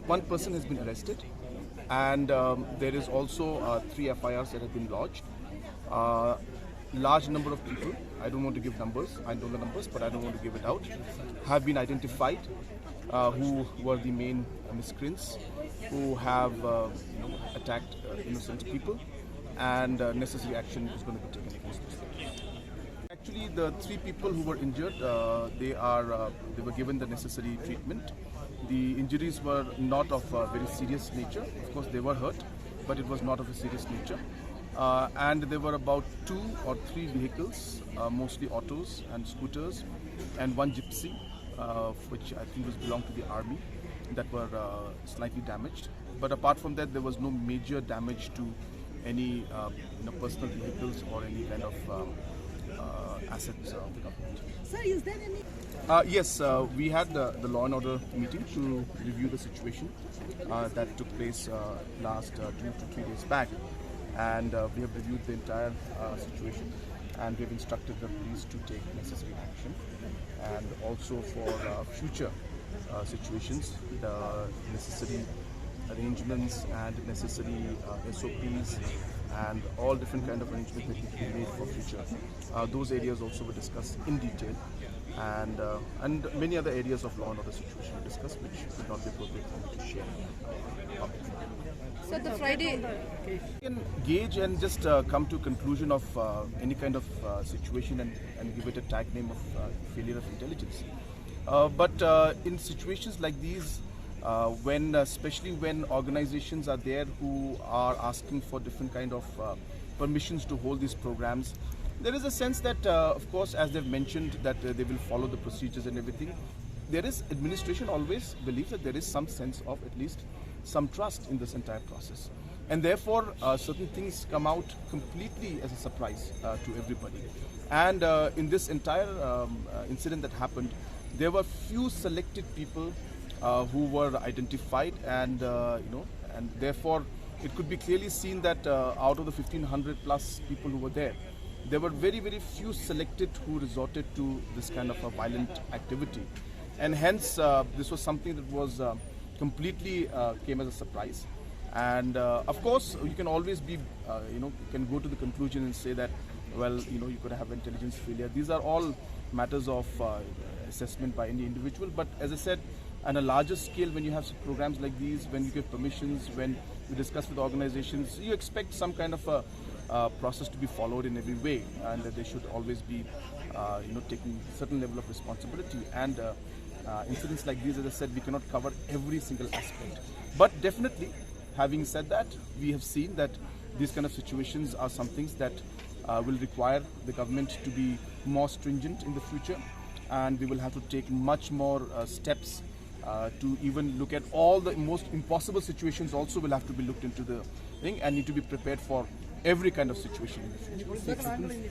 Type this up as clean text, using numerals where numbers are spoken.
one person has been arrested, and there is also 3 FIRs that have been lodged. Large number of people, I don't want to give numbers, I know the numbers, but I don't want to give it out, have been identified who were the main miscreants who have attacked innocent people, and necessary action is going to be taken against them. Actually, the 3 people who were injured, they were given the necessary treatment. The injuries were not of a very serious nature. Of course, they were hurt, but it was not of a serious nature. And there were about 2 or 3 vehicles, mostly autos and scooters, and 1 gypsy, which I think belonged to the army, that were slightly damaged. But apart from that, there was no major damage to any personal vehicles or any kind of assets of the government. Sir, is there any? Yes, we had the law and order meeting to review the situation that took place last 2 to 3 days back, and we have reviewed the entire situation, and we have instructed the police to take necessary action, and also for future situations, the necessary arrangements and necessary SOPs and all different kind of arrangements that need to be made for future. Those areas also were discussed in detail, and many other areas of law and order situation were discussed, which would not be appropriate for me to share publicly. So the Friday, we can gauge and just come to a conclusion of any kind of situation and give it a tag name of failure of intelligence. But in situations like these, especially when organizations are there who are asking for different kind of permissions to hold these programs, there is a sense that, of course, as they've mentioned, that they will follow the procedures and everything. There is, administration always believes that there is some sense of at least some trust in this entire process. And therefore, certain things come out completely as a surprise to everybody. And in this entire incident that happened, there were few selected people who were identified, and and therefore it could be clearly seen that out of the 1,500 plus people who were there were very, very few selected who resorted to this kind of a violent activity, and hence this was something that was completely came as a surprise. And of course, you can always be, you can go to the conclusion and say that, well, you could have intelligence failure. These are all matters of assessment by any individual. But as I said, on a larger scale, when you have programs like these, when you give permissions, when you discuss with organizations, you expect some kind of a process to be followed in every way, and that they should always be, taking certain level of responsibility. And incidents like these, as I said, we cannot cover every single aspect. But definitely, having said that, we have seen that these kind of situations are some things that will require the government to be more stringent in the future, and we will have to take much more steps to even look at all the most impossible situations. Also will have to be looked into the thing, and need to be prepared for every kind of situation in the future.